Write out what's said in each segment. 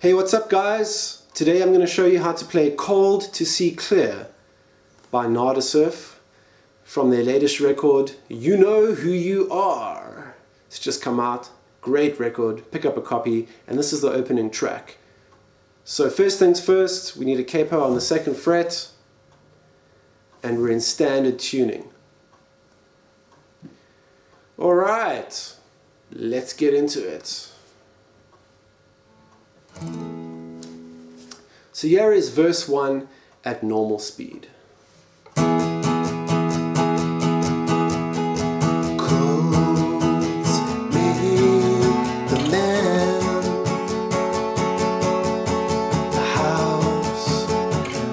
Hey, what's up guys? Today I'm going to show you how to play Cold to See Clear by Nada Surf from their latest record, You Know Who You Are. It's just come out, great record, pick up a copy, and this is the opening track. So first things first, we need a capo on the 2nd fret, and we're in standard tuning. Alright, let's get into it. So here is verse 1 at normal speed. Clothes make the man, the house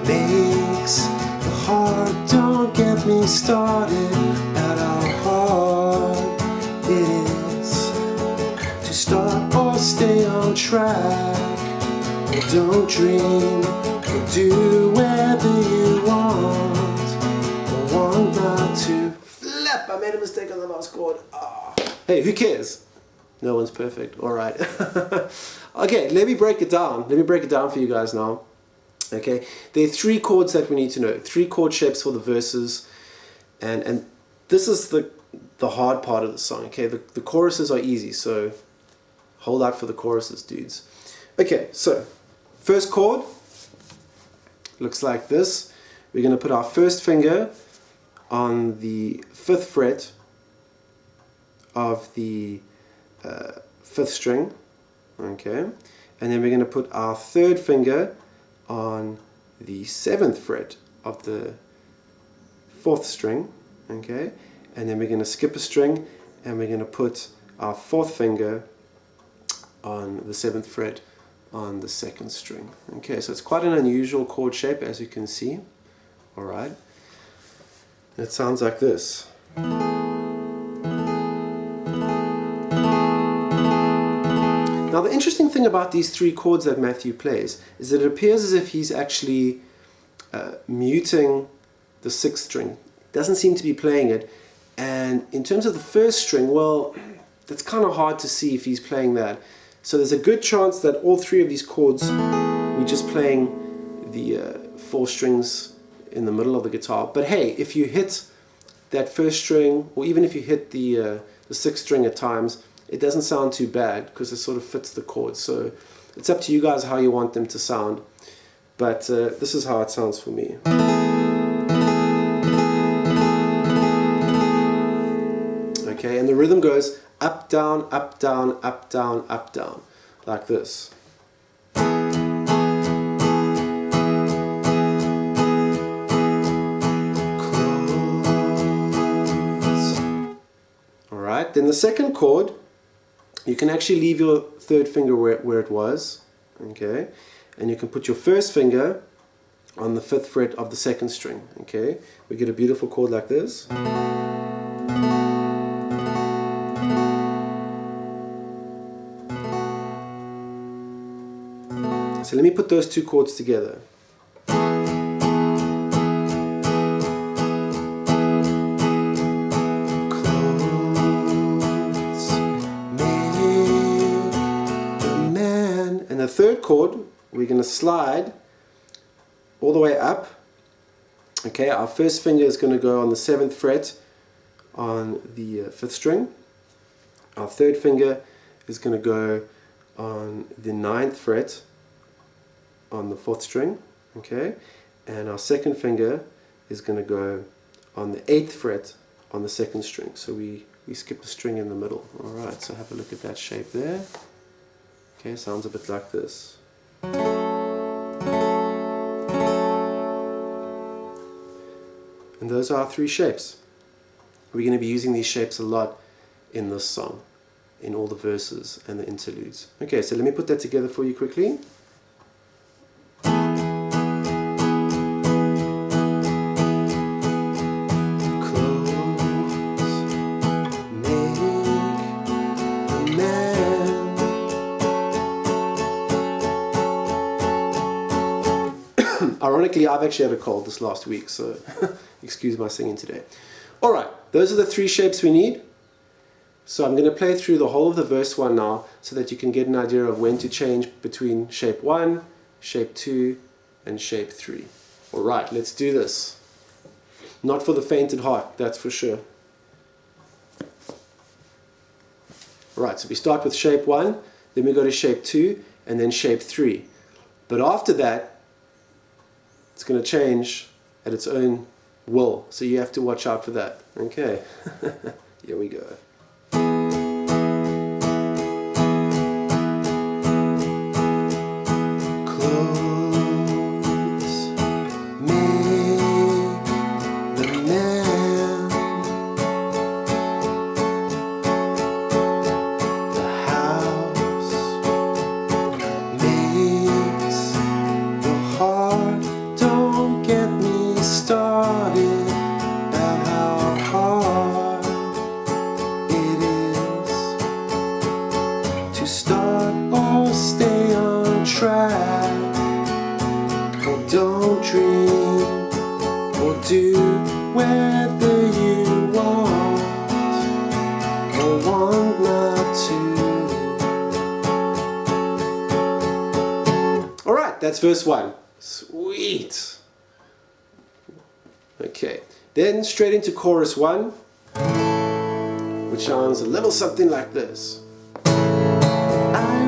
makes the heart. Don't get me started at how hard it is to start or stay on track. Don't dream, or do whatever you want, or want not to. Flap! I made a mistake on the last chord. Ah. Hey, who cares? No one's perfect. Alright. Okay, let me break it down. Let me break it down for you guys now. Okay, there are 3 chords that we need to know. 3 chord shapes for the verses. And this is the hard part of the song. Okay, the choruses are easy, so hold out for the choruses, dudes. Okay, so first chord looks like this. We're going to put our first finger on the 5th fret of the 5th string, okay, and then we're going to put our 3rd finger on the 7th fret of the 4th string, okay, and then we're going to skip a string and we're going to put our 4th finger on the 7th fret on the 2nd string. Okay, so it's quite an unusual chord shape, as you can see. Alright, it sounds like this. Now the interesting thing about these 3 chords that Matthew plays is that it appears as if he's actually muting the 6th string. Doesn't seem to be playing it, and in terms of the 1st string, well, that's kind of hard to see if he's playing that. So there's a good chance that all 3 of these chords, we're just playing the 4 strings in the middle of the guitar. But hey, if you hit that 1st string, or even if you hit the 6th string at times, it doesn't sound too bad because it sort of fits the chords. So it's up to you guys how you want them to sound. But this is how it sounds for me. Okay, and the rhythm goes up, down, up, down, up, down, up, down, like this. Alright, then the 2nd chord, you can actually leave your 3rd finger where it was, okay, and you can put your 1st finger on the 5th fret of the 2nd string, okay. We get a beautiful chord like this. So let me put those 2 chords together. And the 3rd chord, we're going to slide all the way up. Okay, our 1st finger is going to go on the 7th fret on the 5th string. Our 3rd finger is going to go on the 9th fret on the 4th string, okay, and our 2nd finger is going to go on the 8th fret on the 2nd string. So we skip a string in the middle. Alright, so have a look at that shape there. Okay, sounds a bit like this. And those are our 3 shapes. We're going to be using these shapes a lot in this song, in all the verses and the interludes. Okay, so let me put that together for you quickly. Ironically, I've actually had a cold this last week, so excuse my singing today. Alright, those are the 3 shapes we need. So I'm going to play through the whole of the verse 1 now so that you can get an idea of when to change between shape 1, shape 2, and shape 3. Alright, let's do this. Not for the faint at heart, that's for sure. Alright, so we start with shape 1, then we go to shape 2, and then shape 3. But after that, it's going to change at its own will, so you have to watch out for that. Okay, here we go. Do whether you want or want not to. Alright, that's verse 1. Sweet. Okay, then straight into chorus 1, which sounds a little something like this. I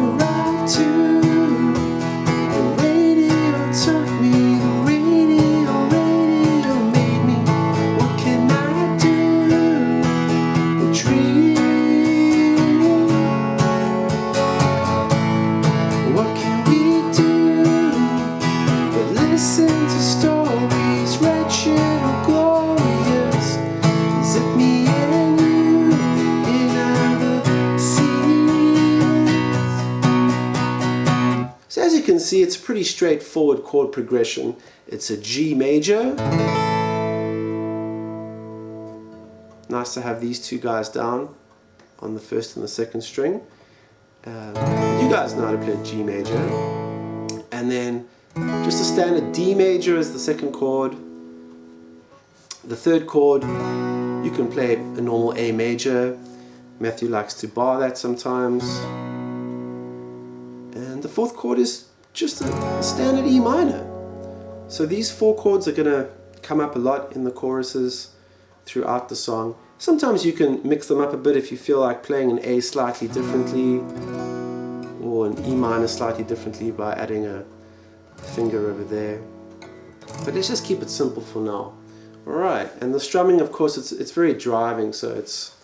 arrived to the radio took me, the radio made me. What can I do? Dream. What can we do but listen to stories, wretched or glorious? Is it me and you in other scenes? So as you can see, it's a pretty straightforward chord progression. It's a G major. Nice to have these two guys down on the first and the second string. You guys know how to play G major. And then just a standard D major as the second chord. The third chord, you can play a normal A major. Matthew likes to bar that sometimes. And the fourth chord is just a standard E minor. So these four chords are going to come up a lot in the choruses throughout the song. Sometimes you can mix them up a bit if you feel like playing an A slightly differently or an E minor slightly differently by adding a finger over there. But let's just keep it simple for now. Alright, and the strumming, of course, it's very driving, so it's...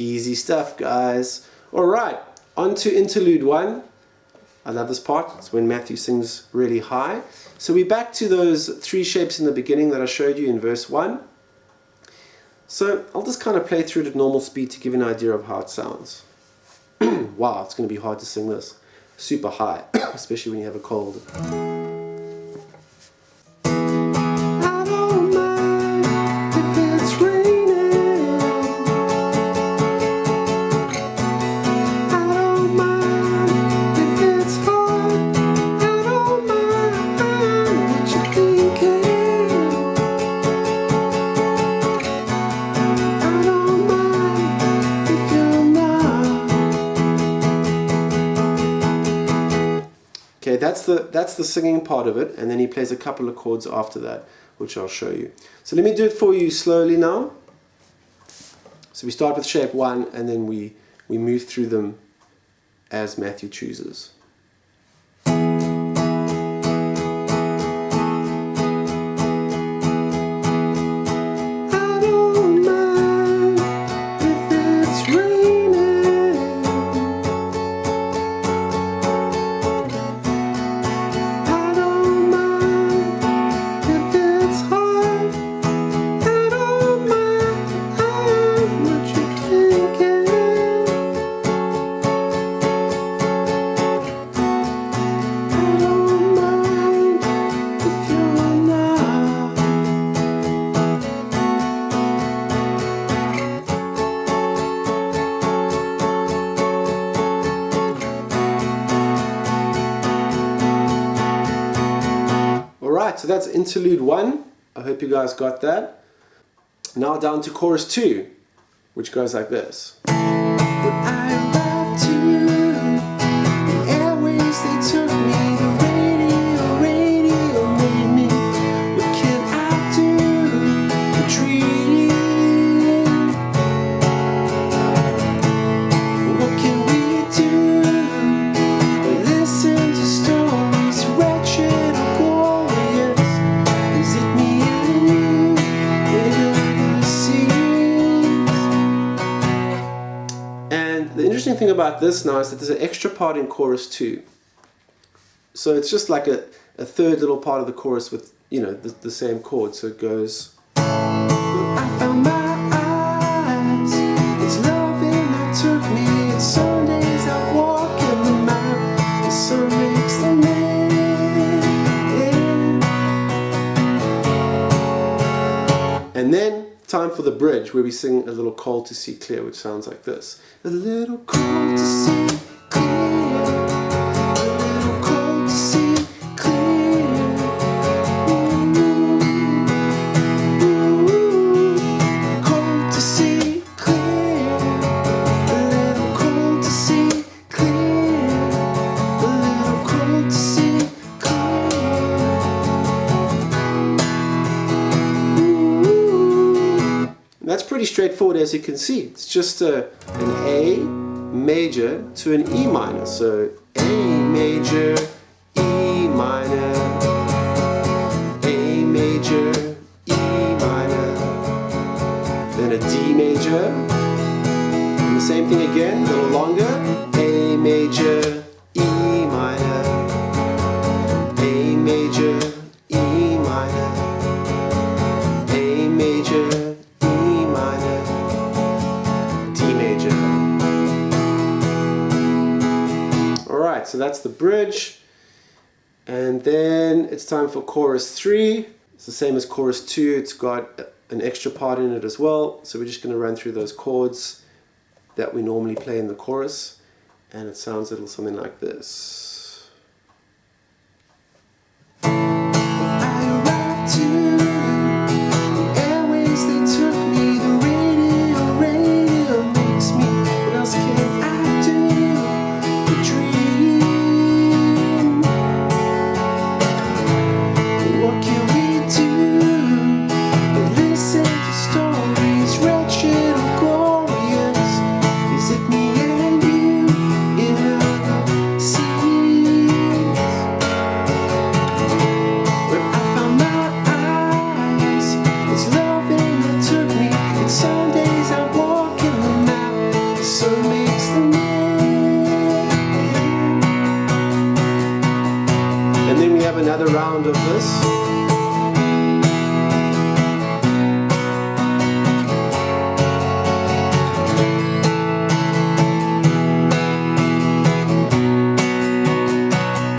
Easy stuff, guys. Alright, on to Interlude 1. I love this part. It's when Matthew sings really high. So we're back to those three shapes in the beginning that I showed you in verse 1. So I'll just kind of play through it at normal speed to give you an idea of how it sounds. Wow, it's going to be hard to sing this super high, especially when you have a cold. Okay, that's the singing part of it, and then he plays a couple of chords after that, which I'll show you. So let me do it for you slowly now. So we start with shape 1, and then we move through them as Matthew chooses. so that's Interlude 1. I hope you guys got that. Now down to chorus 2, which goes like this. I love to, the airways they took me, the radio made me. What can I do to treat? What can we do? Listen to stories, wretched or glorious. Is it me and you in the seas? And the interesting thing about this now is that there's an extra part in chorus 2. So it's just like a third little part of the chorus with, you know, the same chord. So it goes. I found my eyes, it's loving that took me. It's Sundays I walk in the map, the sun makes the man. And then time for the bridge, where we sing a little Cold to See Clear, which sounds like this. A little cold to see clear, a little cold to see clear. Cold to see clear, a little cold to see clear, a little cold to see clear. That's pretty straightforward, as you can see. It's just an A major to an E minor. So A major, E minor, A major, E minor, then a D major, and the same thing again, a little longer, A major, E minor, A major, E minor, A major, E minor, D major. Alright, so that's the bridge. And then it's time for chorus 3. It's the same as chorus 2. It's got an extra part in it as well. So we're just going to run through those chords that we normally play in the chorus. And it sounds a little something like this. I arrived to, the airways they took me, the radio makes me. What else can I do to dream? What can we do but listen to stories, wretched or glorious? Is it me and you in the seas? Where I found my eyes, it's loving that took me. It's Sundays I walk in the map, the sun makes the man. And then we have another round of this.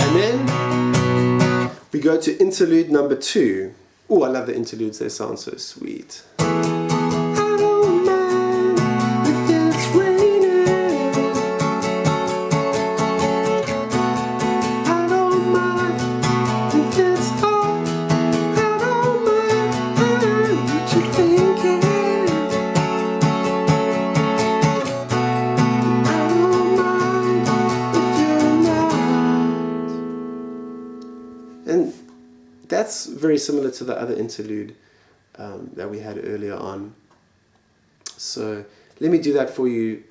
And then we go to interlude number 2. Oh, I love the interludes, they sound so sweet. I don't mind if it's raining. I don't mind if it's hot. I don't mind what you're thinking. I don't mind if you're not. And that's very similar to the other interlude that we had earlier on. So let me do that for you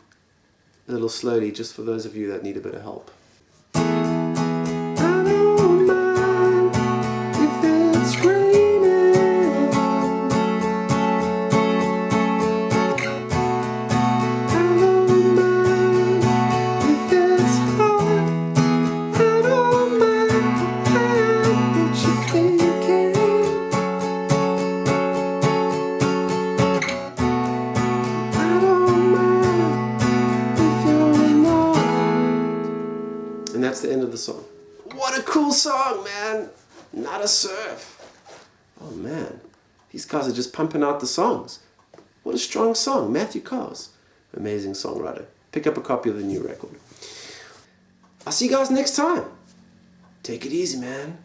a little slowly, just for those of you that need a bit of help. I don't mind if it's raining. I don't mind if it's hot. I don't mind what you're thinking. I don't mind if you're not. And that's the end of the song. What a cool song, man! Not a surf. Oh man, these guys are just pumping out the songs. What a strong song, Matthew Cowes. Amazing songwriter. Pick up a copy of the new record. I'll see you guys next time. Take it easy, man.